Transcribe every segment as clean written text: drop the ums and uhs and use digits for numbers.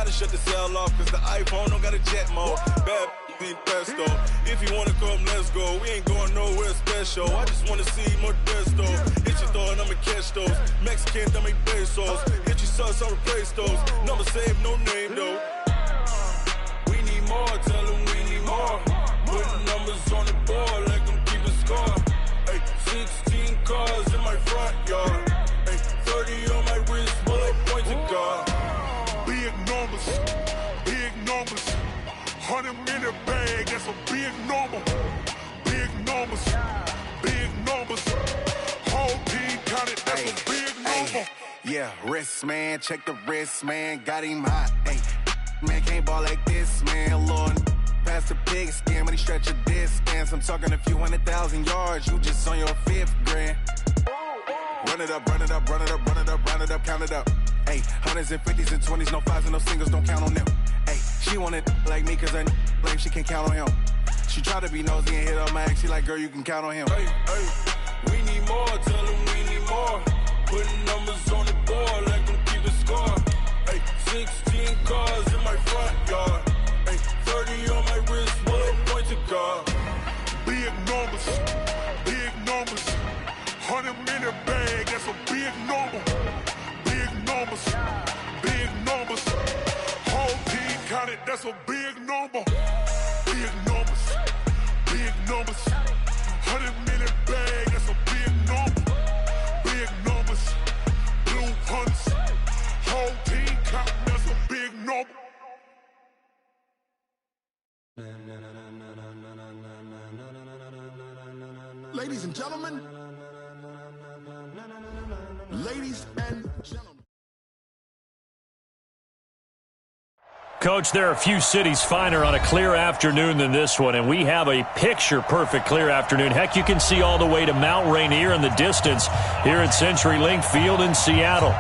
gotta shut the cell off, cause the iPhone don't got a jet mode. Bad be pesto. If you wanna come, let's go. We ain't going nowhere special. I just wanna see more desto. Hit your throw and I'ma catch those. Mexican, dame pesos. Hit your sus, I'll replace those. Number save, no name though. We need more, tell them we need more. Putting numbers on the board, like them keep a score. Ay, 16 cars in my front yard. Ay, 30 on my wrist, bullet point to God. Big numbers, big numbers. 100 in the bag, that's a big number. Big numbers, big numbers. Whole team counted, that's a big number. Yeah, wrist man, check the wrist man, got him hot. Ay, man can't ball like this, man. Lord, past the pig skin when he stretch a distance. I'm talking a few 100,000 yards, you just on your 5th grand. Run it up, run it up, run it up, run it up, run it up, count it up. Ay, hundreds and 50s and 20s, no 5s and no singles, don't count on them. Ay, she wanted like me cause I like she can count on him. She tried to be nosy and hit her max, she like, girl, you can count on him. Hey, hey, we need more, tell them we need more. Putting numbers on the board, like them keep a score. Ay, 16 cars in my front yard. Ay, 30 on my wrist, bullet point to God. Big numbers, big numbers. 100 in the bag, that's a big number. Big numbers, big numbers. Whole team counted, that's a big number. Big numbers, big numbers. 100 in the bag, that's a big number. Big numbers, blue hunts. Whole team counting, that's a big number. Ladies and gentlemen. Ladies and gentlemen. Coach, there are a few cities finer on a clear afternoon than this one, and we have a picture-perfect clear afternoon. Heck, you can see all the way to Mount Rainier in the distance here at CenturyLink Field in Seattle.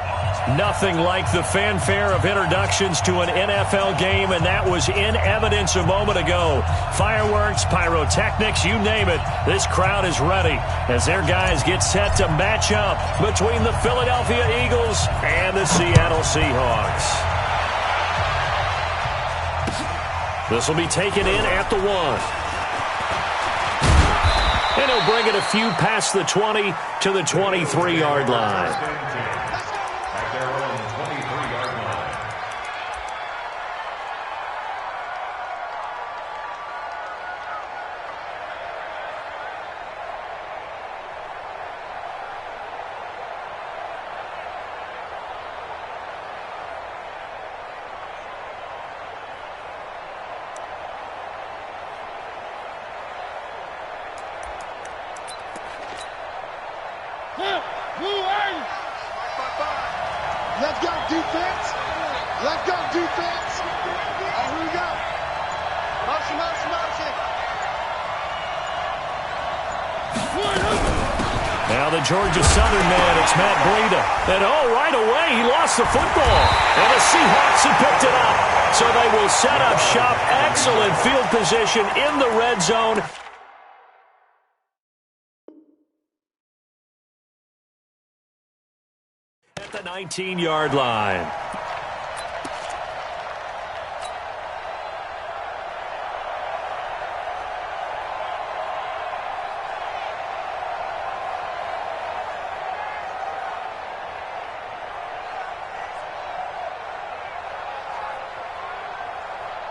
Nothing like the fanfare of introductions to an NFL game, and that was in evidence a moment ago. Fireworks, pyrotechnics, you name it. This crowd is ready as their guys get set to match up between the Philadelphia Eagles and the Seattle Seahawks. This will be taken in at the 1. And he'll bring it a few past the 20 to the 23-yard line. Let's go, defense. Let's go, defense. All right, here we go. Motion, motion, motion. Now the Georgia Southern man, it's Matt Breida. And right away, he lost the football. And the Seahawks have picked it up. So they will set up shop. Excellent field position in the red zone. At the 19-yard line.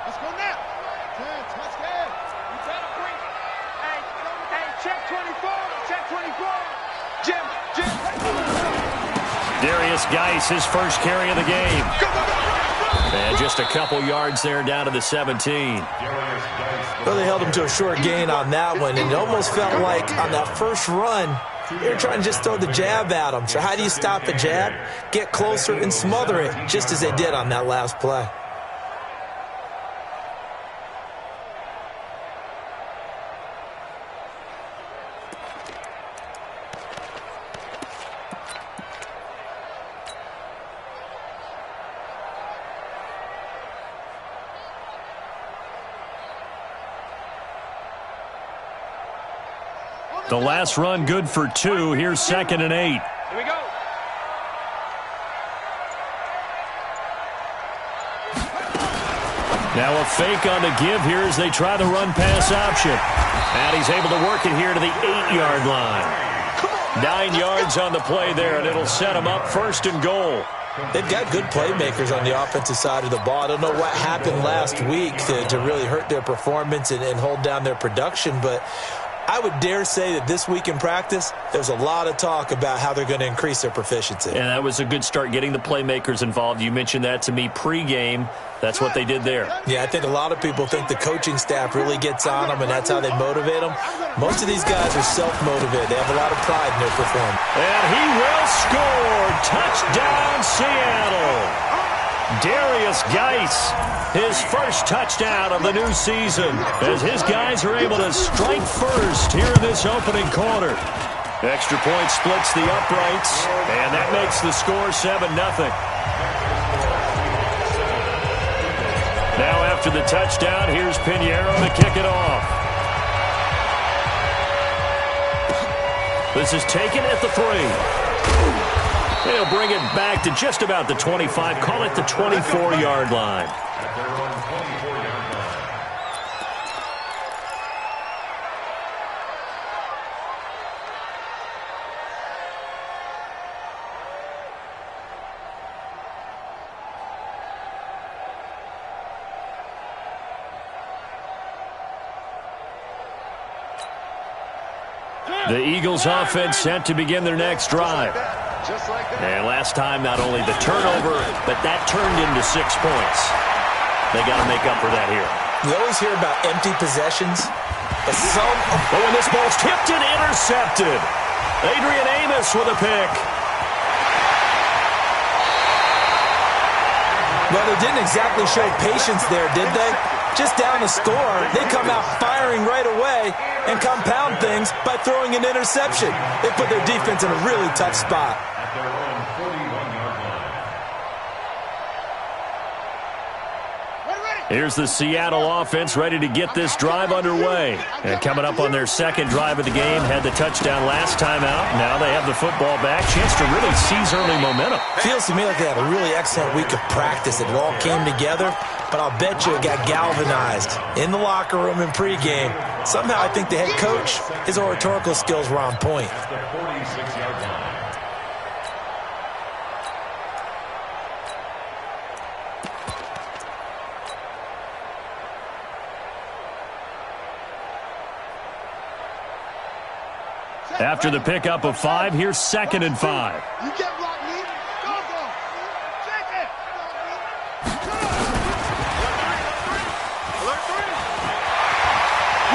Let's go now. Let's go. You better bring it. Hey, check 24. Check 24. Jim. Darius Geis, his first carry of the game. And just a couple yards there down to the 17. Well, they held him to a short gain on that one, and it almost felt like on that first run, they were trying to just throw the jab at him. So how do you stop a jab? Get closer and smother it, just as they did on that last play. The last run good for 2. Here's 2nd and 8. Here we go. Now a fake on the give here as they try the run-pass option. And he's able to work it here to the 8-yard line. 9 yards on the play there, and it'll set him up 1st and goal. They've got good playmakers on the offensive side of the ball. I don't know what happened last week to really hurt their performance and hold down their production, but I would dare say that this week in practice, there's a lot of talk about how they're going to increase their proficiency. And that was a good start, getting the playmakers involved. You mentioned that to me pregame. That's what they did there. Yeah, I think a lot of people think the coaching staff really gets on them, and that's how they motivate them. Most of these guys are self-motivated. They have a lot of pride in their performance. And he will score. Touchdown, Seattle. Darius Geis, his first touchdown of the new season, as his guys are able to strike first here in this opening quarter. Extra point splits the uprights, and that makes the score 7-0. Now after the touchdown, here's Pinheiro to kick it off. This is taken at the 3. He'll bring it back to just about the 25. Call it the 24-yard line. The Eagles offense set to begin their next drive. And last time, not only the turnover, but that turned into 6 points. They got to make up for that here. We always hear about empty possessions, but some... Oh, and this ball's tipped and intercepted. Adrian Amos with a pick. Well, they didn't exactly show patience there, did they? Just down the score, they come out firing right away and compound things by throwing an interception. They put their defense in a really tough spot. Here's the Seattle offense ready to get this drive underway. And coming up on their second drive of the game, had the touchdown last time out. Now they have the football back. Chance to really seize early momentum. Feels to me like they had a really excellent week of practice. It all came together, but I'll bet you it got galvanized in the locker room in pregame. Somehow I think the head coach, his oratorical skills were on point. After the pickup of 5, here's 2nd and 5. You get blocked, Lee. Go. Check it.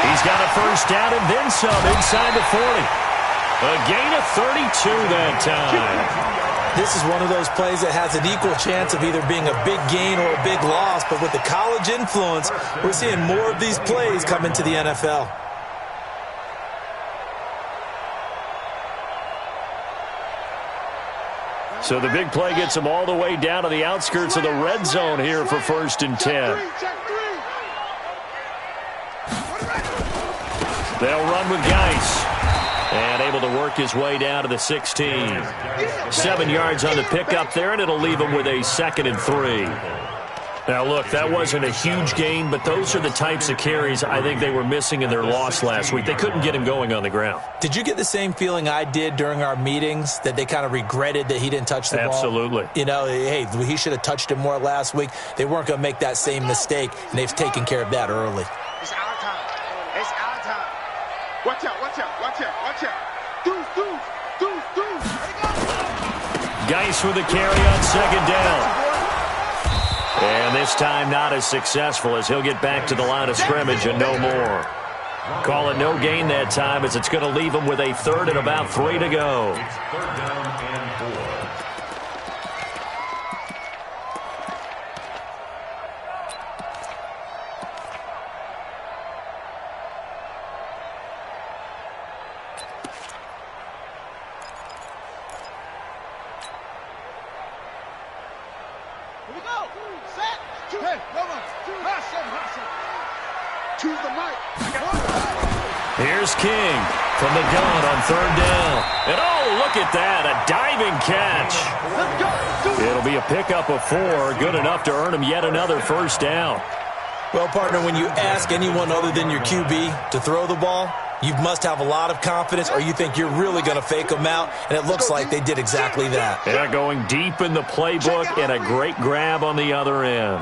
He's got a first down and then some inside the 40. A gain of 32 that time. This is one of those plays that has an equal chance of either being a big gain or a big loss, but with the college influence, we're seeing more of these plays come into the NFL. So the big play gets them all the way down to the outskirts of the red zone here for 1st and 10. They'll run with Geis. And able to work his way down to the 16. 7 yards on the pickup there, and it'll leave him with a 2nd and 3. Now, look, that wasn't a huge gain, but those are the types of carries I think they were missing in their loss last week. They couldn't get him going on the ground. Did you get the same feeling I did during our meetings, that they kind of regretted that he didn't touch the ball? Absolutely. You know, hey, he should have touched it more last week. They weren't going to make that same mistake, and they've taken care of that early. It's our time. It's our time. Watch out. Deuce. Geis with a carry on 2nd down. And this time not as successful, as he'll get back to the line of scrimmage and no more. Call it no gain that time, as it's going to leave him with a 3rd and about 3 to go. It's 3rd down and 4. Here we go. Set. Hey, choose the mic. Here's King from the gun on 3rd down. And oh, look at that, a diving catch. Let's go. It'll be a pickup of 4, good enough to earn him yet another 1st down. Well, partner, when you ask anyone other than your QB to throw the ball, you must have a lot of confidence or you think you're really going to fake them out, and it looks like they did exactly that. Yeah, going deep in the playbook and a great grab on the other end.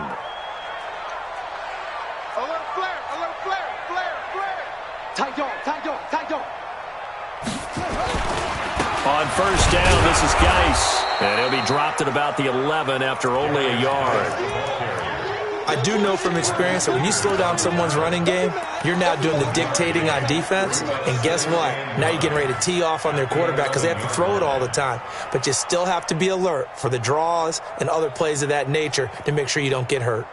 A little flare. Tight dog. On first down, this is Geis, and he'll be dropped at about the 11 after only a yard. I do know from experience that when you slow down someone's running game, you're now doing the dictating on defense, and guess what? Now you're getting ready to tee off on their quarterback because they have to throw it all the time. But you still have to be alert for the draws and other plays of that nature to make sure you don't get hurt.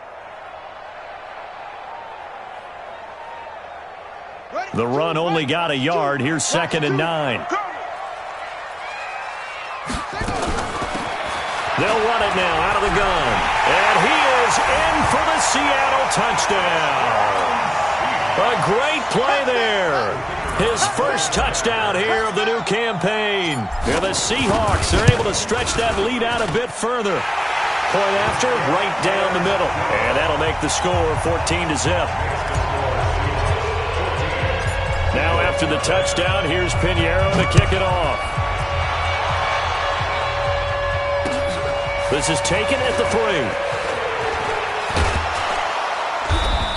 The run only got a yard. Here's 2nd and 9. They'll run it now out of the gun. And he is in for the Seattle touchdown. A great play there. His first touchdown here of the new campaign. And the Seahawks are able to stretch that lead out a bit further. Point after, right down the middle. And that'll make the score 14-0. Now after the touchdown, here's Pinheiro to kick it off. This is taken at the 3.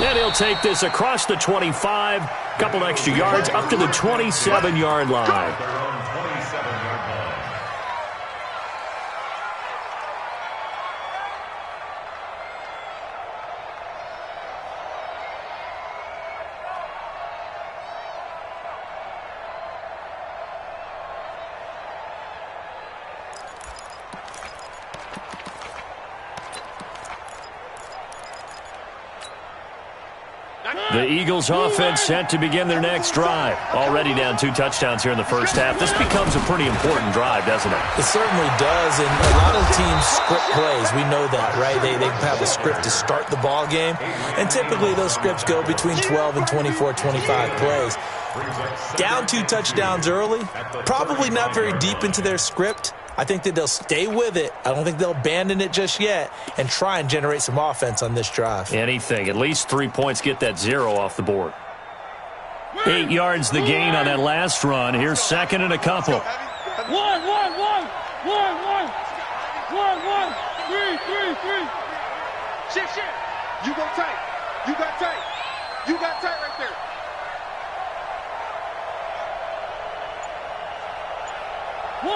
And he'll take this across the 25, couple extra yards up to the 27-yard line. The Eagles offense set to begin their next drive. Already down 2 touchdowns here in the first half. This becomes a pretty important drive, doesn't it? It certainly does, and a lot of teams script plays. We know that, right? They have a script to start the ball game, and typically those scripts go between 12 and 24, 25 plays. Down 2 touchdowns early, probably not very deep into their script. I think that they'll stay with it. I don't think they'll abandon it just yet and try and generate some offense on this drive. Anything. At least 3 points, get that 0 off the board. 8 yards the gain on that last run. Here's 2nd and a couple. 1. 3. Shift. You go tight. You got tight right there. 1,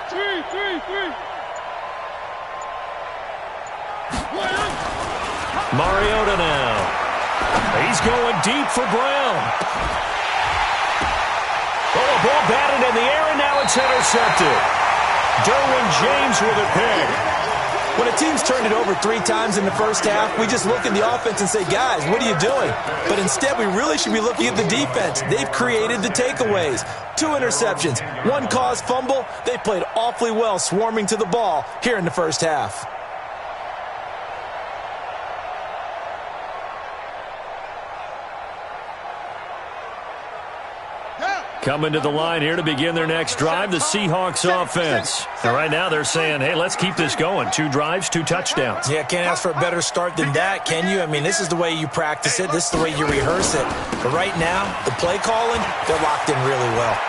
3. Mariota now. He's going deep for Brown. Oh, a ball batted in the air, and now it's intercepted. Derwin James with a pick. When a team's turned it over 3 times in the first half, we just look at the offense and say, guys, what are you doing? But instead, we really should be looking at the defense. They've created the takeaways. 2 interceptions, 1 caused fumble. They played awfully well swarming to the ball here in the first half. Coming to the line here to begin their next drive, the Seahawks offense. And right now they're saying, hey, let's keep this going. 2 drives, 2 touchdowns. Yeah, can't ask for a better start than that, can you? I mean, this is the way you practice it. This is the way you rehearse it. But right now, the play calling, they're locked in really well.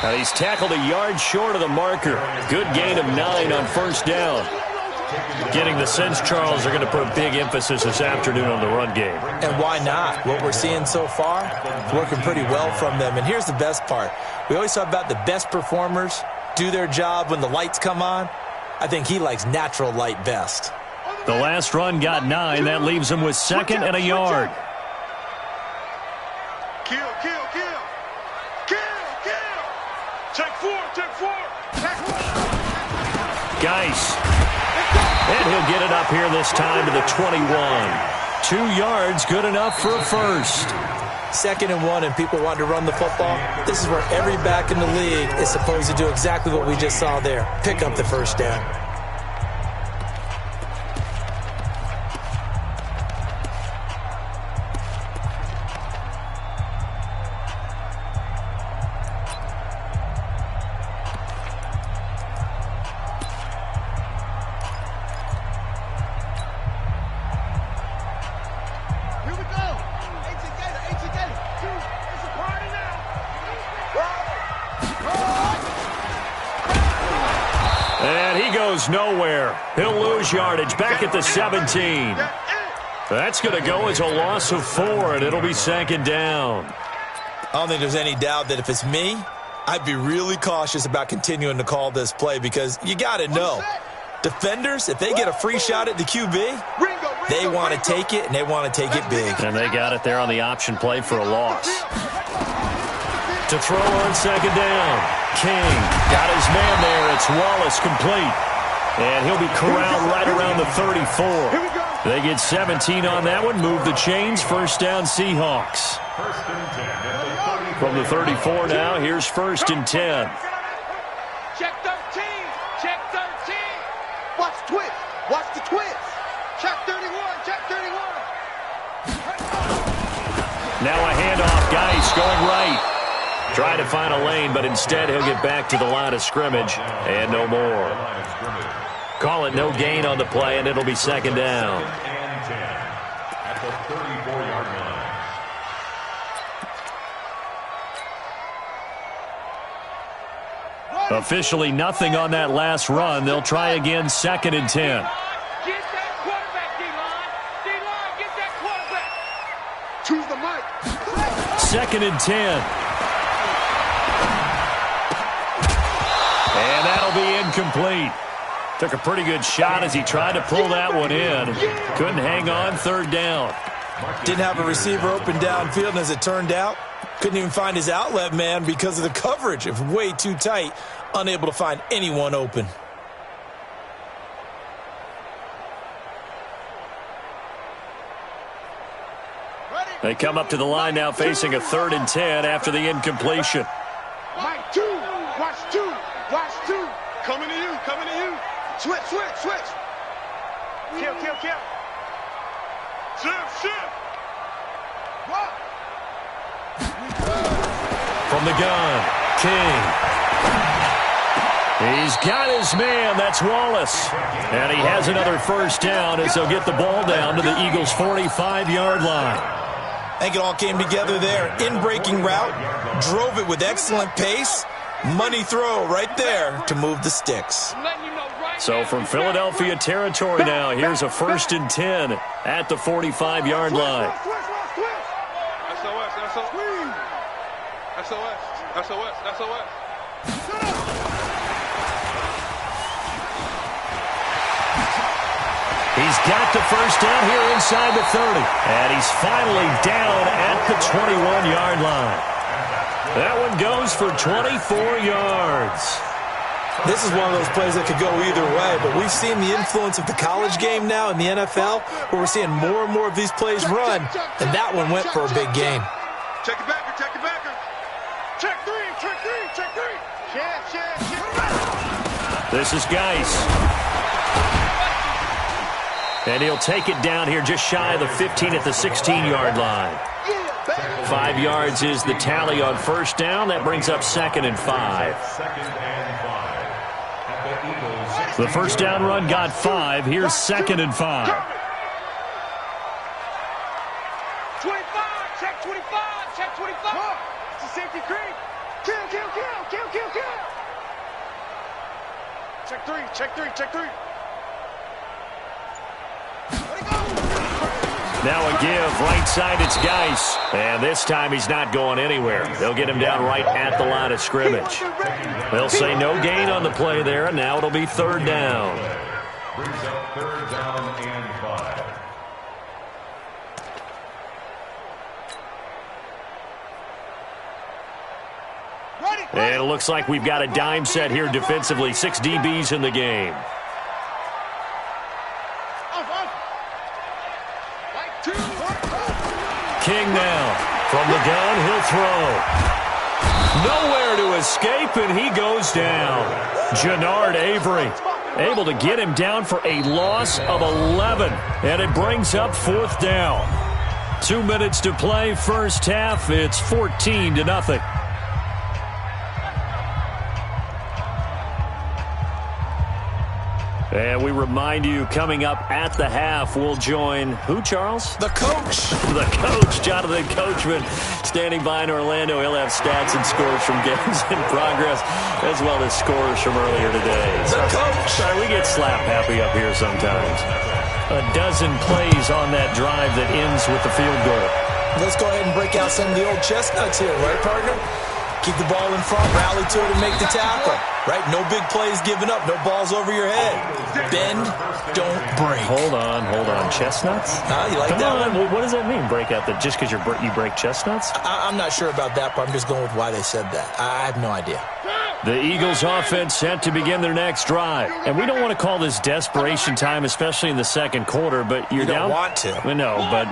Now he's tackled a yard short of the marker. Good gain of 9 on first down. Getting the sense, Charles, are going to put a big emphasis this afternoon on the run game. And why not? What we're seeing so far is working pretty well from them. And here's the best part. We always talk about the best performers do their job when the lights come on. I think he likes natural light best. The last run got 9. That leaves him with 2nd and a yard. Kill. Take 4. Geis. And he'll get it up here this time to the 21. 2 yards, good enough for a first. 2nd and 1, and people want to run the football. This is where every back in the league is supposed to do exactly what we just saw there. Pick up the first down. goes nowhere. He'll lose yardage back at the 17. That's going to go as a loss of 4, and it'll be second down. I don't think there's any doubt that if it's me, I'd be really cautious about continuing to call this play because you got to know, defenders, if they get a free shot at the QB, they want to take it, and they want to take it big. And they got it there on the option play for a loss. To throw on second down, King got his man there. It's Wallace complete. And he'll be corralled right around the 34. They get 17 on that one, move the chains, first down Seahawks. From the 34 now, here's first and 10. Check 13, check 13. Watch the twist, watch the twist. Check 31, check 31. Now a handoff, Geis going right. Try to find a lane, but instead he'll get back to the line of scrimmage and no more. Call it no gain on the play, and it'll be second down. At the 34-yard line. Officially nothing on that last run. They'll try again, second and 10. Get that quarterback, D-line. D-line, get that quarterback. Choose the mic. Second and 10. And that'll be incomplete. Took a pretty good shot as he tried to pull that one in. Couldn't hang on, third down. Didn't have a receiver open downfield, and as it turned out, couldn't even find his outlet man because of the coverage. It was way too tight, unable to find anyone open. They come up to the line now facing a third and 10 after the incompletion. Mike, 2, watch 2, watch 2. Coming to you, coming to you. Switch, switch, switch. Kill, kill, kill. Shift, shift. What? From the gun, King. He's got his man. That's Wallace. And he has another first down as they'll get the ball down to the Eagles' 45-yard line. I think it all came together there. In-breaking route, drove it with excellent pace. Money throw right there to move the sticks. So from Philadelphia territory now, here's a first and 10 at the 45-yard line. SOS, SOS. SOS, SOS. He's got the first down here inside the 30. And he's finally down at the 21-yard line. That one goes for 24 yards. This is one of those plays that could go either way, but we've seen the influence of the college game now in the NFL, where we're seeing more and more of these plays run, and that one went for a big gain. Check it backer, check it backer. Check 3, check 3, check 3. Check. This is Geis. And he'll take it down here just shy of the 15 at the 16-yard line. 5 yards is the tally on first down. That brings up second and 5. The first down run got 5. Here's second and 5. 25, check 25, check 25. It's a safety creep. Kill, kill, kill, kill, kill, kill. Check 3, check 3, check 3. Now a give, right side, it's Geis. And this time he's not going anywhere. They'll get him down right at the line of scrimmage. They'll say no gain on the play there, and now it'll be third down. Brings up third down and 5. And it looks like we've got a dime set here defensively. 6 DBs in the game. King now. From the gun, he'll throw. Nowhere to escape, and he goes down. Jannard Avery able to get him down for a loss of 11. And it brings up fourth down. 2 minutes to play first half. It's 14-0. And we remind you, coming up at the half, we'll join who, Charles? The coach. The coach, Jonathan Coachman, standing by in Orlando. He'll have stats and scores from games in progress, as well as scores from earlier today. The coach. Sorry, we get slap happy up here sometimes. A dozen plays on that drive that ends with the field goal. Let's go ahead and break out some of the old chestnuts here, right, partner? Keep the ball in front, rally to it, and make the tackle. Right? No big plays given up, no balls over your head. Bend, don't break. Hold on. Chestnuts? You like Come that on. one? What does that mean, break out? That just because you break chestnuts? I'm not sure about that, but I'm just going with why they said that. I have no idea. The Eagles offense set to begin their next drive. And we don't want to call this desperation time, especially in the second quarter, but you're down. You don't want to. No, but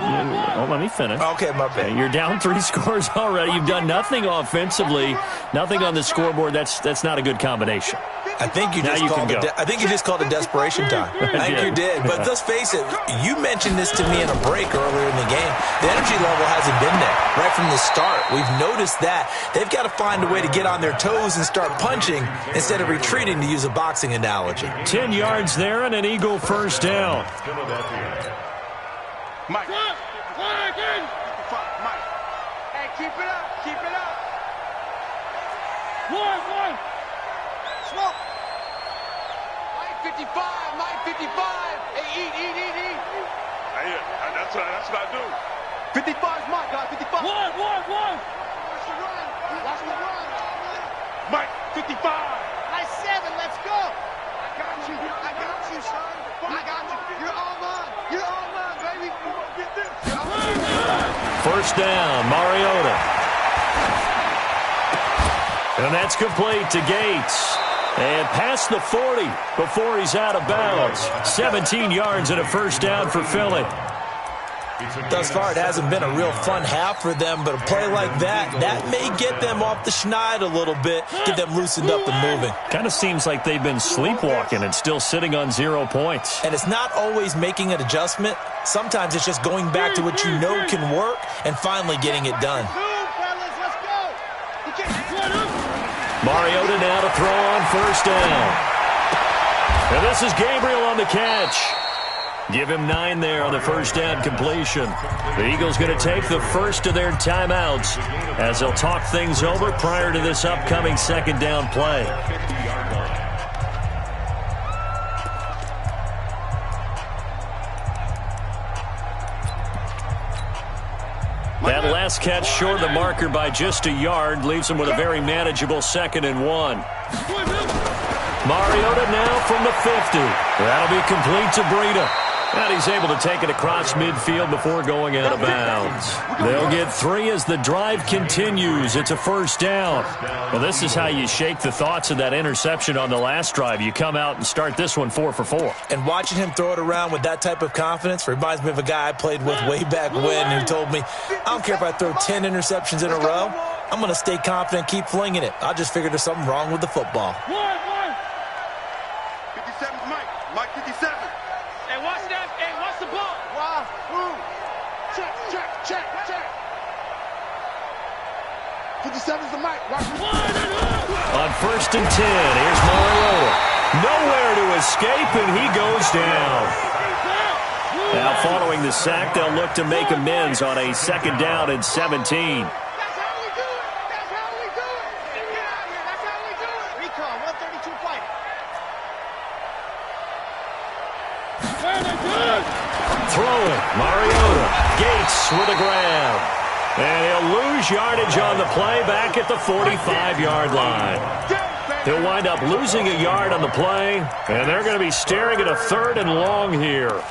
let me finish. Okay, my bad. You're down 3 scores already. You've done nothing offensively, nothing on the scoreboard. That's not a good combination. I think you just called it desperation time. I think you did. But let's face it, you mentioned this to me in a break earlier in the game. The energy level hasn't been there right from the start. We've noticed that. They've got to find a way to get on their toes and start punching instead of retreating, to use a boxing analogy. 10 yards there and an Eagle first down. Mike. Mike. Hey, keep it up. Keep it up. One. Smoke. Mike 55. Mike 55. Hey, eat. Hey, that's what I do. 55 is Mike, guys. 55. One. Watch the run. Mike 55. Nice 7. Let's go. I got you, son. I got you. You're all mine, baby. Get this. First down, Mariota. And that's complete to Gates. And past the 40 before he's out of bounds. 17 yards and a first down for Philly. Thus far, it hasn't been a real fun half for them, but a play like that may get them off the schneid a little bit, get them loosened up and moving. Kind of seems like they've been sleepwalking and still sitting on 0 points. And it's not always making an adjustment. Sometimes it's just going back to what you know can work and finally getting it done. Mariota now to throw on first down. And this is Gabriel on the catch. Give him 9 there on the first down completion. The Eagles going to take the first of their timeouts as they'll talk things over prior to this upcoming second down play. That last catch short of the marker by just a yard leaves him with a very manageable 2nd and 1. Mariota now from the 50. That'll be complete to Breida. And he's able to take it across midfield before going out of bounds. They'll get 3 as the drive continues. It's a first down. Well, this is how you shake the thoughts of that interception on the last drive. You come out and start this one 4 for 4. And watching him throw it around with that type of confidence reminds me of a guy I played with way back when who told me, I don't care if I throw 10 interceptions in a row. I'm going to stay confident, keep flinging it. I just figured there's something wrong with the football. 57's Mike. Mike 57. Hey, watch that. Hey, watch the ball. Wow. Check. 57's the Mike. Watch the On first and 10, here's Mariota. Nowhere to escape, and he goes down. Now, following the sack, they'll look to make amends on a 2nd down and 17. Throwing, Mariota. Gates with a grab. And he'll lose yardage on the play back at the 45-yard line. He'll wind up losing a yard on the play, and they're going to be staring at a 3rd and long here.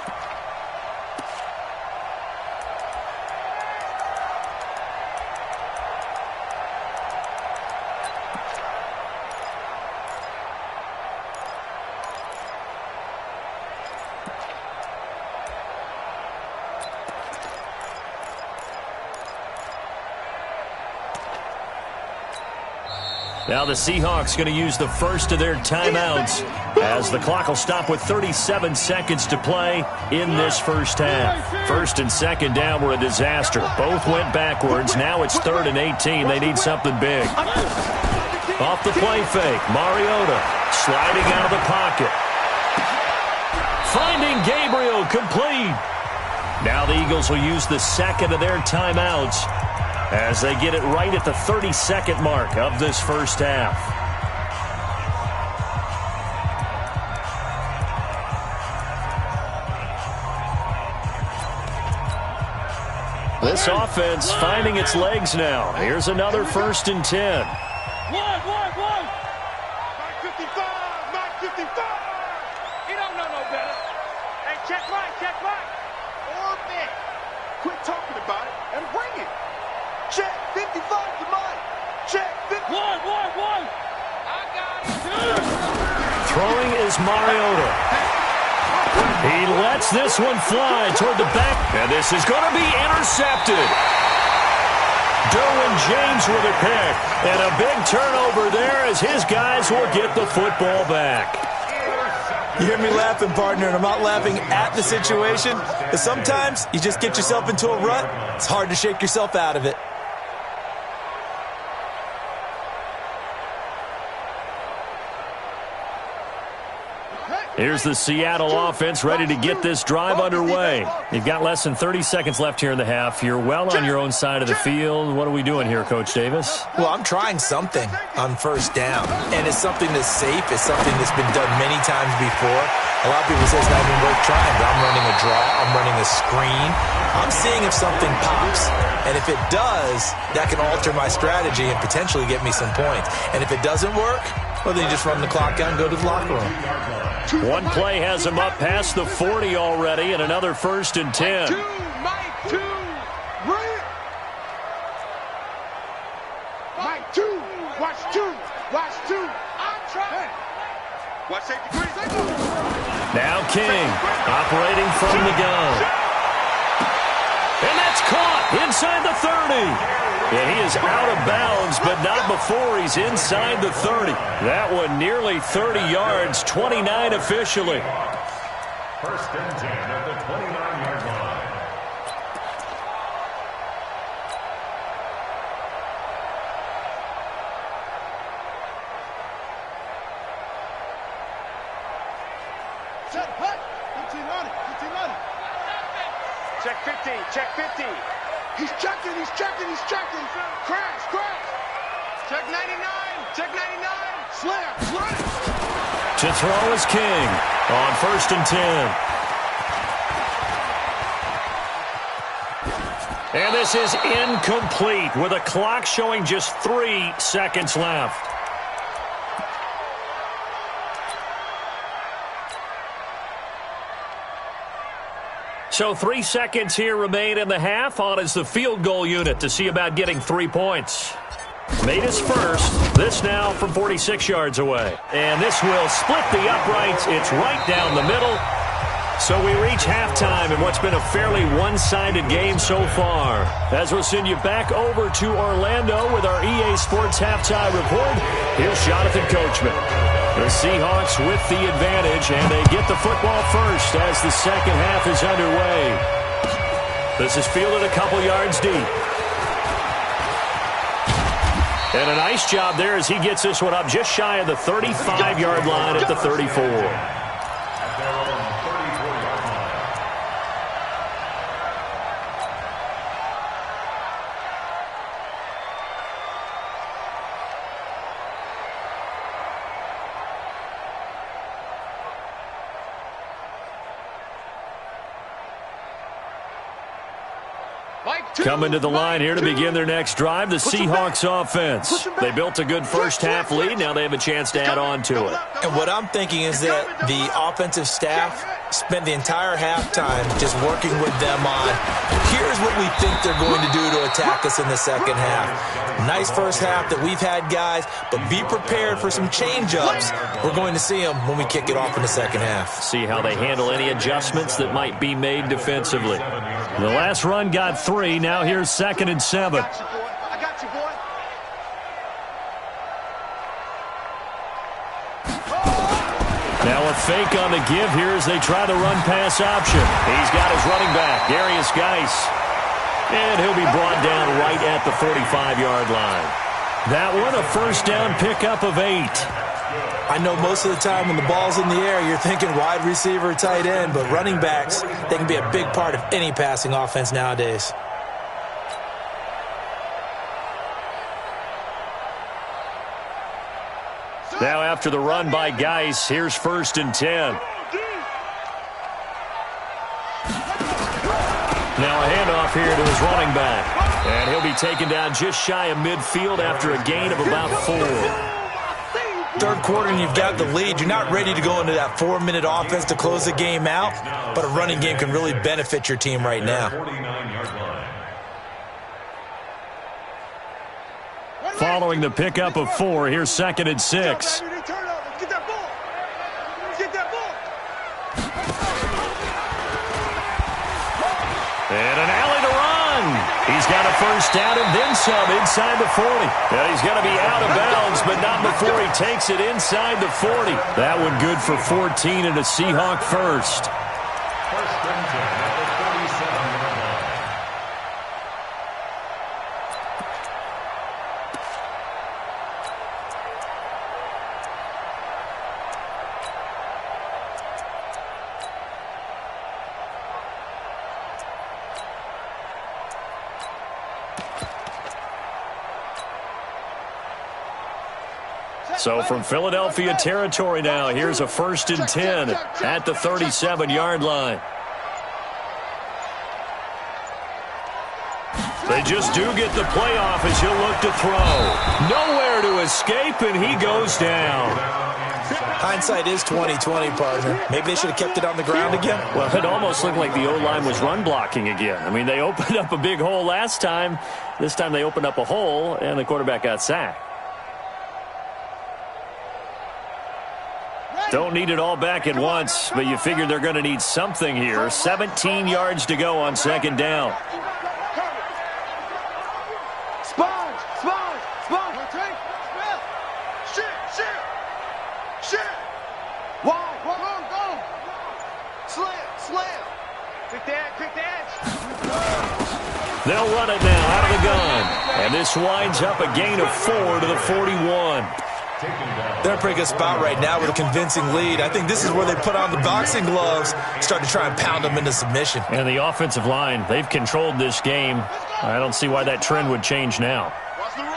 Now the Seahawks going to use the first of their timeouts as the clock will stop with 37 seconds to play in this first half. 1st and 2nd down were a disaster. Both went backwards. Now it's 3rd and 18. They need something big. Off the play fake, Mariota sliding out of the pocket. Finding Gabriel, complete. Now the Eagles will use the second of their timeouts as they get it right at the 30-second mark of this first half. This offense finding its legs now. Here's another 1st and 10. Mike 55, Mike 55. He don't know no better. Hey, check Mike. Orbit. Quit talking about it and bring it. Check 55 to Mike. Check 50. One. I got it. Throwing is Mariota. He lets this one fly toward the back. And this is going to be intercepted. Derwin James with a pick. And a big turnover there as his guys will get the football back. You hear me laughing, partner, and I'm not laughing at the situation. But sometimes you just get yourself into a rut. It's hard to shake yourself out of it. Here's the Seattle offense ready to get this drive underway. You've got less than 30 seconds left here in the half. You're well on your own side of the field. What are we doing here, Coach Davis? Well, I'm trying something on first down, and it's something that's safe. It's something that's been done many times before. A lot of people say it's not even worth trying, but I'm running a draw. I'm running a screen. I'm seeing if something pops, and if it does, that can alter my strategy and potentially get me some points. And if it doesn't work, well, then you just run the clock out and go to the locker room. One play has him up past the 40 already, and another 1st and 10. Mike 2. Bring it. Mike 2. Watch 2. I'm trying. Watch safety. Now King operating from the gun. And that's caught inside the 30. And he is out of bounds, but not before he's inside the 30. That one nearly 30 yards, 29 officially. 1st and 10 at the 29-yard line. Set, hut. 15 on it. Check 50. He's checking. Crash. Check 99. Slam. To throw is King on 1st and 10. And this is incomplete with a clock showing just 3 seconds left. So 3 seconds here remain in the half. On is the field goal unit to see about getting 3 points. Made his first. This now from 46 yards away. And this will split the uprights. It's right down the middle. So we reach halftime in what's been a fairly one-sided game so far. As we'll send you back over to Orlando with our EA Sports Halftime Report, here's Jonathan Coachman. The Seahawks with the advantage, and they get the football first as the second half is underway. This is fielded a couple yards deep. And a nice job there as he gets this one up just shy of the 35-yard line at the 34. Coming to the line here to begin their next drive, the Seahawks offense. They built a good first half lead. Now they have a chance to add on to it. And what I'm thinking is that the offensive staff spent the entire halftime just working with them on, here's what we think they're going to do to attack us in the second half. Nice first half that we've had, guys, but be prepared for some change-ups. We're going to see them when we kick it off in the second half. See how they handle any adjustments that might be made defensively. The last run got 3. Now here's 2nd and 7. I got you, boy. Now a fake on the give here as they try the run-pass option. He's got his running back, Darius Geis. And he'll be brought down right at the 45-yard line. That one, a first down pickup of 8. I know most of the time when the ball's in the air, you're thinking wide receiver, tight end, but running backs, they can be a big part of any passing offense nowadays. Now after the run by Geis, here's 1st and 10. Now a handoff here to his running back. And he'll be taken down just shy of midfield after a gain of about 4. Third quarter and you've got the lead. You're not ready to go into that 4-minute offense to close the game out, but a running game can really benefit your team right now. Following the pickup of 4, here's 2nd and 6. And an alley to run. He's got a 1st down and then some inside the 40. And he's going to be out of bounds, but not before he takes it inside the 40. That one good for 14 and a Seahawk 1st. So from Philadelphia territory now, here's a 1st and 10 at the 37-yard line. They just do get the playoff as he'll look to throw. Nowhere to escape, and he goes down. Hindsight is 20/20, partner. Maybe they should have kept it on the ground again. Well, it almost looked like the O-line was run blocking again. I mean, they opened up a big hole last time. This time they opened up a hole, and the quarterback got sacked. Don't need it all back at once, but you figure they're going to need something here. 17 yards to go on 2nd down. Sponge! Shit! Wide! Go! Slam! Quick the edge! They'll run it now out of the gun. And this winds up a gain of 4 to the 41. They're in a pretty good spot right now with a convincing lead. I think this is where they put on the boxing gloves, start to try and pound them into submission. And the offensive line, they've controlled this game. I don't see why that trend would change now. Watch the run!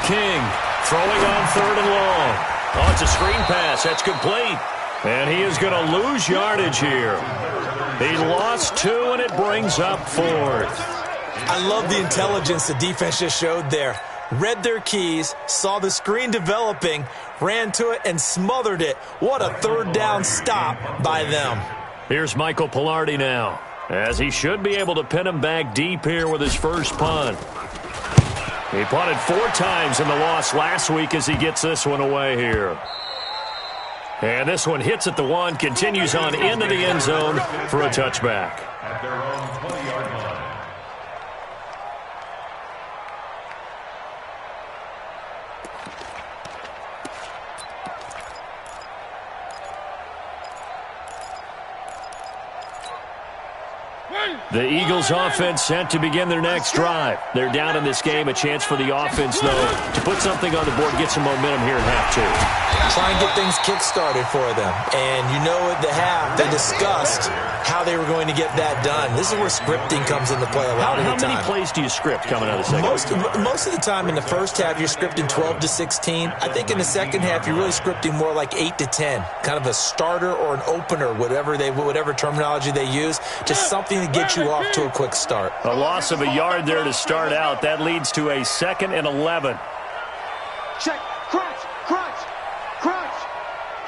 King throwing on 3rd and long. Oh, it's a screen pass. That's complete. And he is going to lose yardage here. He lost 2, and it brings up 4th. I love the intelligence the defense just showed there. Read their keys, saw the screen developing, ran to it, and smothered it. What a 3rd down stop by them. Here's Michael Pilardi now, as he should be able to pin him back deep here with his first punt. He punted 4 times in the loss last week as he gets this one away here. And this one hits at the 1, continues on into the end zone for a touchback. At their own 20-yard line. The Eagles offense set to begin their next drive. They're down in this game. A chance for the offense, though, to put something on the board, get some momentum here in half 2. Try and get things kick-started for them. And you know at the half, they discussed how they were going to get that done. This is where scripting comes into play a lot of the time. How many plays do you script coming out of the second? Most of the time in the first half, you're scripting 12 to 16. I think in the second half, you're really scripting more like 8 to 10. Kind of a starter or an opener, whatever terminology they use. Just something to get you off to a quick start. A loss of a yard there to start out. That leads to a 2nd and 11. Check, crunch.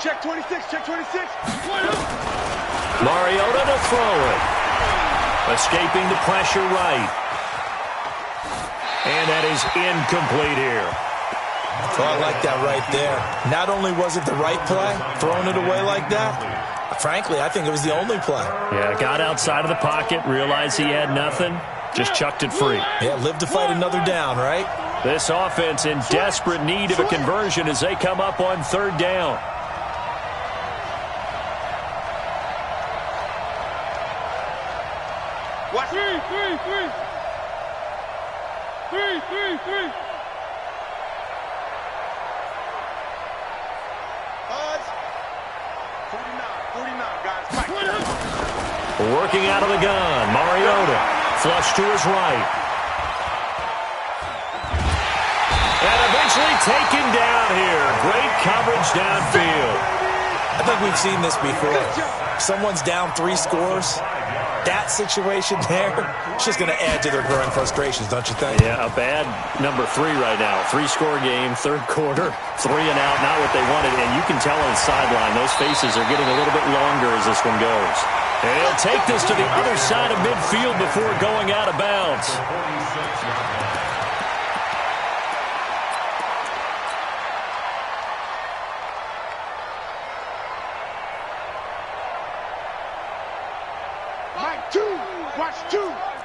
Check 26. Mariota to throw it. Escaping the pressure right. And that is incomplete here. Oh, I like that right there. Not only was it the right play, throwing it away like that, frankly, I think it was the only play. Yeah, got outside of the pocket, realized he had nothing, just chucked it free. Yeah, live to fight another down, right? This offense in desperate need of a conversion as they come up on 3rd down. Watch. Working out of the gun, Mariota. Flush to his right. And eventually taken down here. Great coverage downfield. I think we've seen this before. Someone's down 3 scores. That situation there, it's just going to add to their growing frustrations, don't you think? Yeah, a bad number 3 right now. 3-score game, third quarter, 3 and out, not what they wanted. And you can tell on the sideline, those faces are getting a little bit longer as this one goes. And he'll take this to the other side of midfield before going out of bounds.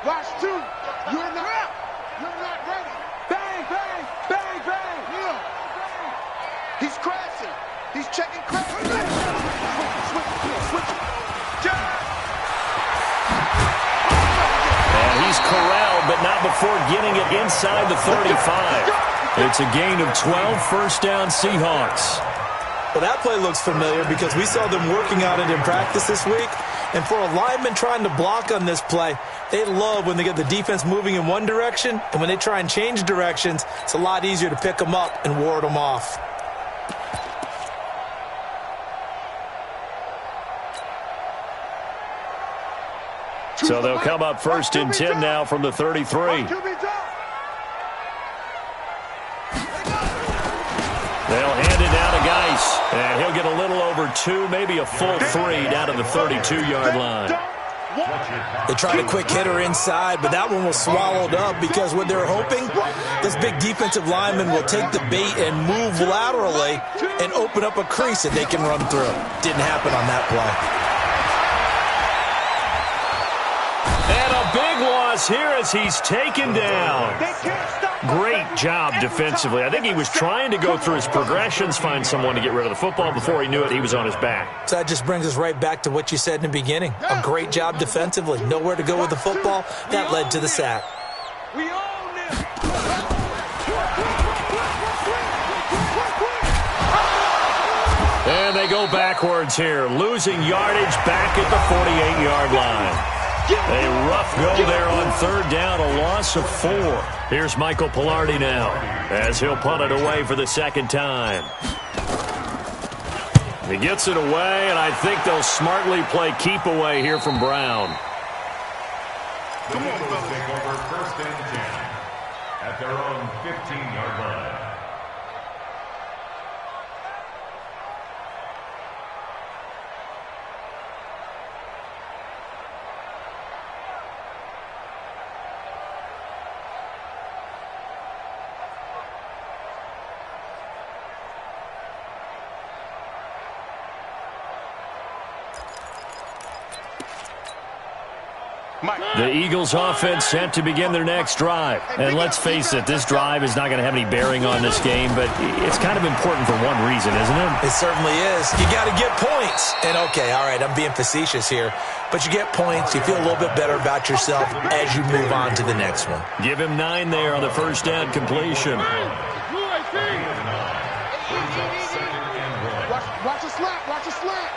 Watch 2. You're not ready. Bang, bang, bang, bang. Yeah. He's crashing. He's checking crash. Switch. And he's corralled, but not before getting it inside the 35. It's a gain of 12, first down Seahawks. Well, that play looks familiar because we saw them working on it in practice this week. And for a lineman trying to block on this play, they love when they get the defense moving in one direction, and when they try and change directions, it's a lot easier to pick them up and ward them off. So they'll come up first and 10 now from the 33. They'll hand it down to Geis, and he'll get a little over 2, maybe a full 3 down to the 32-yard line. They tried a quick hitter inside, but that one was swallowed up because what they're hoping, this big defensive lineman will take the bait and move laterally and open up a crease that they can run through. Didn't happen on that play. And a big loss here as he's taken down. Great job defensively. I think he was trying to go through his progressions, find someone to get rid of the football. Before he knew it, he was on his back. So that just brings us right back to what you said in the beginning. A great job defensively. Nowhere to go with the football. That led to the sack. And they go backwards here, losing yardage back at the 48-yard line. A rough go there on third down, a loss of 4. Here's Michael Pilardi now as he'll punt it away for the second time. He gets it away, and I think they'll smartly play keep away here from Brown. The Eagles take over first and 10 at their own 15-yard line. The Eagles offense set to begin their next drive. And let's face it, this drive is not going to have any bearing on this game, but it's kind of important for one reason, isn't it? It certainly is. You got to get points. And okay, all right, I'm being facetious here, but you get points, you feel a little bit better about yourself as you move on to the next one. Give him 9 there on the first down completion. Watch a slant. Watch a slant.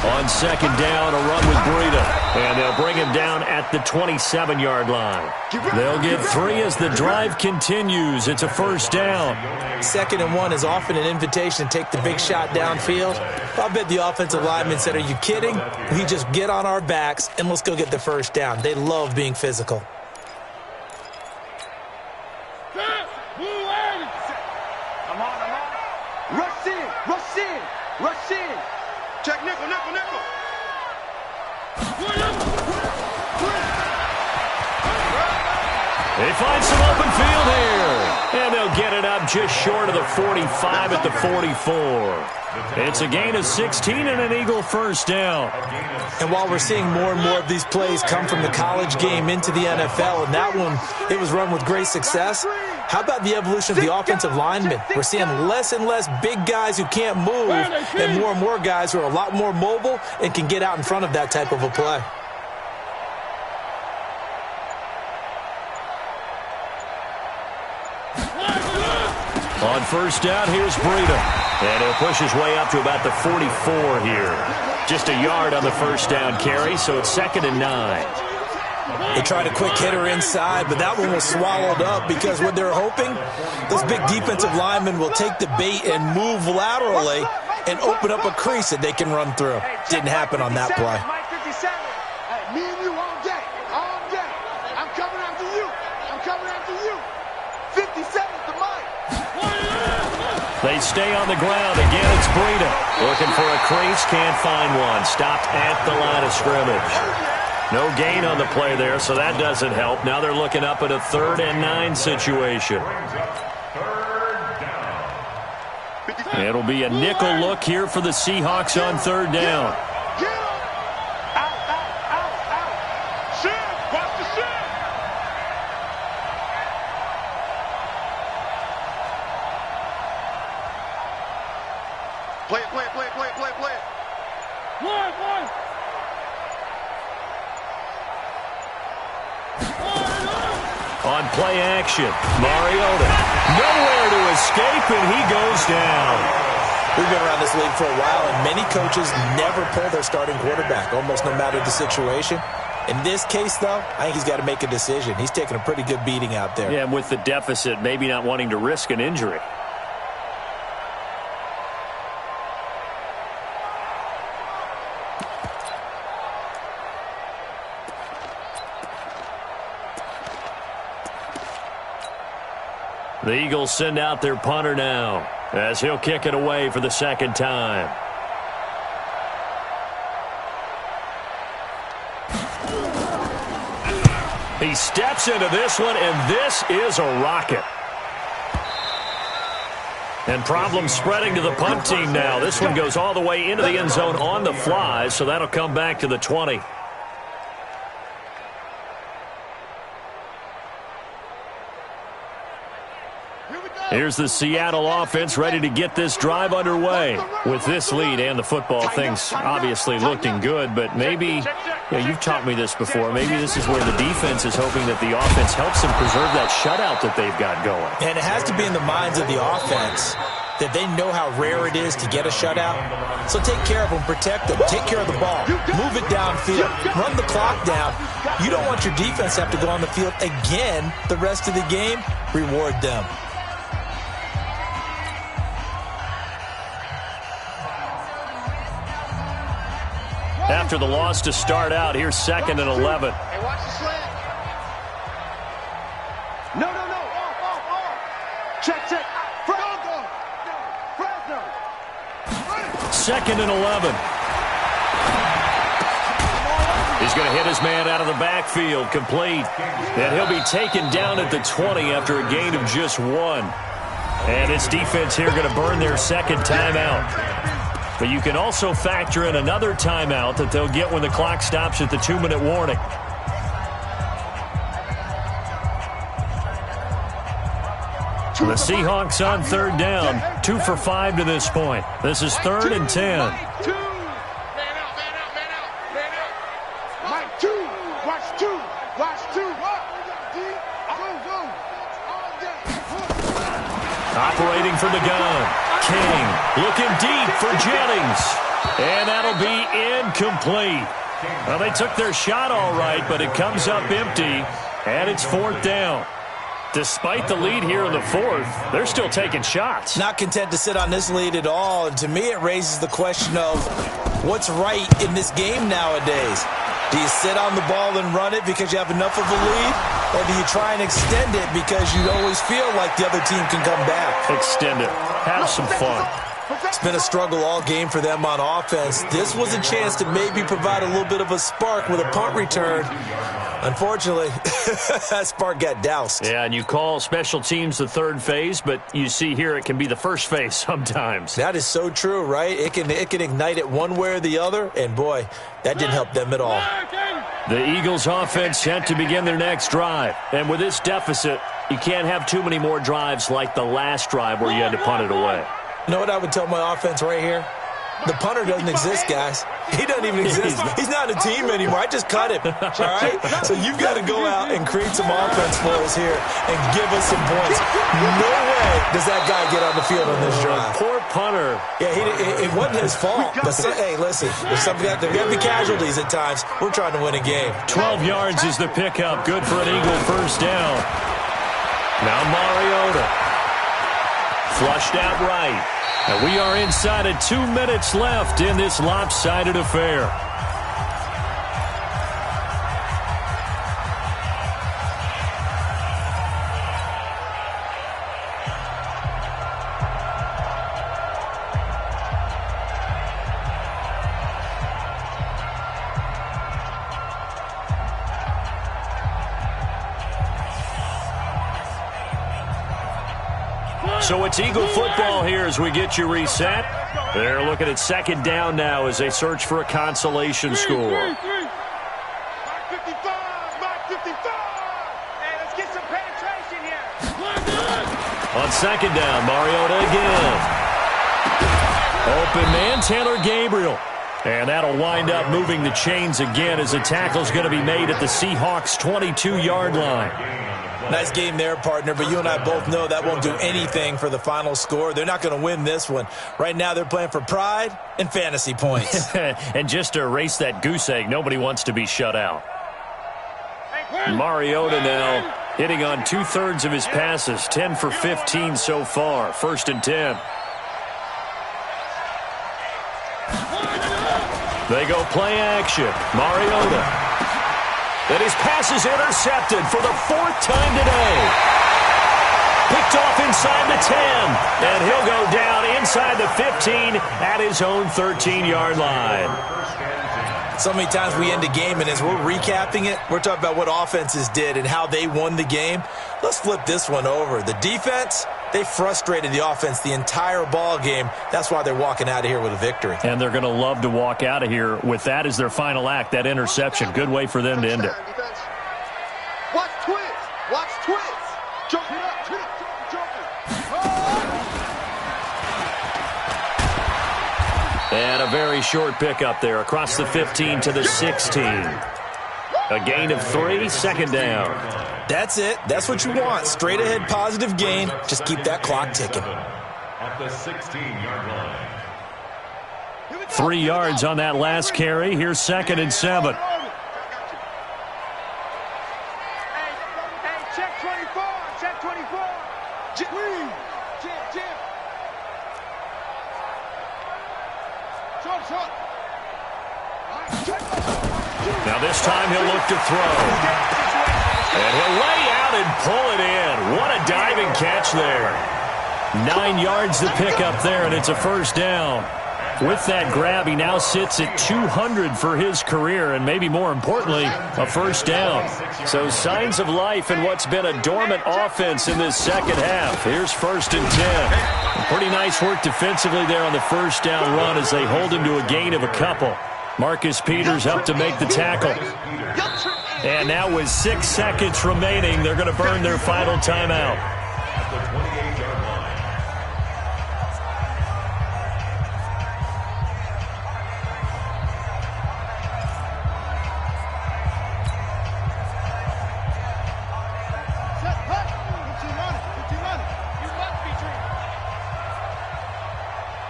On second down, a run with Breida. And they'll bring him down at the 27-yard line. They'll get 3 as the drive continues. It's a first down. 2nd and 1 is often an invitation to take the big shot downfield. I bet the offensive lineman said, are you kidding? We just get on our backs and let's go get the first down. They love being physical. Rush in. Check nickel. They find some open field here. And they'll get it up just short of the 45 at the 44. It's a gain of 16 and an Eagle first down. And while we're seeing more and more of these plays come from the college game into the NFL, and that one, it was run with great success, how about the evolution of the offensive linemen? We're seeing less and less big guys who can't move and more guys who are a lot more mobile and can get out in front of that type of a play. On first down, here's Breida. And he'll push his way up to about the 44 here. Just a yard on the first down carry, so it's 2nd and 9. They tried a quick hitter inside, but that one was swallowed up because what they're hoping, those big defensive linemen will take the bait and move laterally and open up a crease that they can run through. Didn't happen on that play. Mike 57. Hey, me and you all day. All day. I'm coming after you. I'm coming after you. 57's the Mike. They stay on the ground. Again, it's Breida. Looking for a crease, can't find one. Stopped at the line of scrimmage. No gain on the play there, so that doesn't help. Now they're looking up at a 3rd and 9 situation. It'll be a nickel look here for the Seahawks on 3rd down. Play it. One. On play action, Mariota. Nowhere to escape, and he goes down. We've been around this league for a while, and many coaches never pull their starting quarterback, almost no matter the situation. In this case, though, I think he's got to make a decision. He's taking a pretty good beating out there. Yeah, and with the deficit, maybe not wanting to risk an injury. The Eagles send out their punter now as he'll kick it away for the 2nd time. He steps into this one, and this is a rocket. And problems spreading to the punt team now. This one goes all the way into the end zone on the fly, so that'll come back to the 20. Here's the Seattle offense ready to get this drive underway. With this lead and the football, things obviously looking good, but maybe, you've taught me this before, maybe this is where the defense is hoping that the offense helps them preserve that shutout that they've got going. And it has to be in the minds of the offense that they know how rare it is to get a shutout. So take care of them, protect them, take care of the ball, move it downfield, run the clock down. You don't want your defense to have to go on the field again the rest of the game. Reward them. After the loss to start out, here's 2nd and 11. Hey, watch the slant. No. Off. Check. Fresno. 2nd and 11. He's going to hit his man out of the backfield, complete. And he'll be taken down at the 20 after a gain of just 1. And his defense here going to burn their 2nd timeout. But you can also factor in another timeout that they'll get when the clock stops at the 2-minute warning. The Seahawks on 3rd down, 2 for 5 to this point. This is 3rd and 10. Man out. Mike 2. Watch 2. Operating from the gun. King looking deep for Jennings. And that'll be incomplete. Well, they took their shot all right, but it comes up empty, and it's 4th down. Despite the lead here in the 4th, they're still taking shots. Not content to sit on this lead at all, and to me it raises the question of what's right in this game nowadays. Do you sit on the ball and run it because you have enough of a lead, or do you try and extend it because you always feel like the other team can come back? Extend it. Have some fun. It's been a struggle all game for them on offense. This was a chance to maybe provide a little bit of a spark with a punt return. Unfortunately, that spark got doused. Yeah, and you call special teams the 3rd phase, but you see here it can be the 1st phase sometimes. That is so true, right? It can ignite it one way or the other, and boy, that didn't help them at all. The Eagles offense set to begin their next drive. And with this deficit, you can't have too many more drives like the last drive where you had to punt it away. You know what I would tell my offense right here? The punter doesn't exist, guys. He doesn't even exist. He's not a team anymore. I just cut him, all right? So you've got to go out and create some offense for us here and give us some points. No way does that guy get on the field on this drive. Poor punter. Yeah, it wasn't his fault. But, hey, listen, there's got to be casualties at times. We're trying to win a game. 12 yards is the pickup. Good for an Eagle first down. Now Mariota. Flushed out right. And we are inside of 2 minutes left in this lopsided affair. So it's Eagle football here as we get you reset. They're looking at second down now as they search for a consolation score. Mark 55, Mark 55. Hey, let's get some penetration here. On second down, Mariota again. Open man, Taylor Gabriel. And that'll wind up moving the chains again as the tackle's going to be made at the Seahawks' 22-yard line. Nice game there, partner, but you and I both know that won't do anything for the final score. They're not going to win this one. Right now they're playing for pride and fantasy points. And just to erase that goose egg, nobody wants to be shut out. Mariota now hitting on 2/3 of his passes, 10 for 15 so far. 1st and 10. They go play action. Mariota. And his pass is intercepted for the 4th time today. Picked off inside the 10. And he'll go down inside the 15 at his own 13-yard line. So many times we end a game, and as we're recapping it, we're talking about what offenses did and how they won the game. Let's flip this one over. The defense, they frustrated the offense the entire ball game. That's why they're walking out of here with a victory. And they're going to love to walk out of here with that as their final act, that interception. Good way for them to end it. Watch twins. Watch twins. Jump it up. Jump And a very short pickup there across the 15 to the 16. A gain of 3, second down. That's it. That's what you want. Straight ahead positive gain. Just keep that clock ticking. At the 16-yard line. 3 yards on that last carry. Here's 2nd and 7. Hey, check 24. Check 24. Jim. Now this time he'll look to throw. And he'll lay out and pull it in. What a diving catch there. 9 yards to pick up there, and it's a first down. With that grab, he now sits at 200 for his career, and maybe more importantly, a first down. So signs of life in what's been a dormant offense in this second half. Here's 1st and 10. Pretty nice work defensively there on the first down run as they hold him to a gain of a couple. Marcus Peters up to make the tackle. And now with 6 seconds remaining, they're going to burn their final timeout. At the 28-yard line.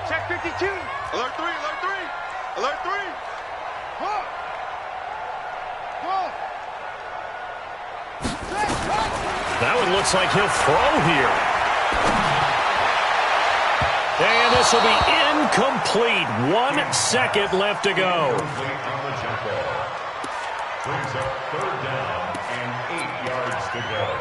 Check 52. Alert 3. Alert 3. Alert 3. That one looks like he'll throw here. And this will be incomplete. 1 second left to go. Brings up 3rd down and 8 yards to go.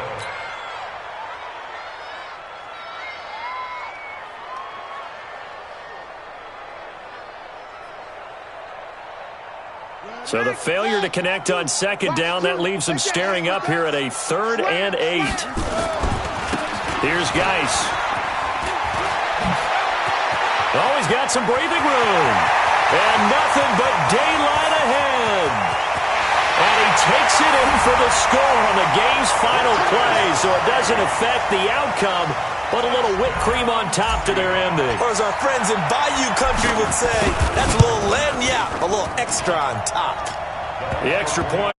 So the failure to connect on second down, that leaves them staring up here at a 3rd and 8. Here's Geis. Oh, he's got some breathing room. And nothing but daylight ahead. And he takes it in for the score on the game's final play, so it doesn't affect the outcome, but a little whipped cream on top to their ending. Or as our friends in Bayou Country would say, that's a little lagniappe, a little extra on top. The extra point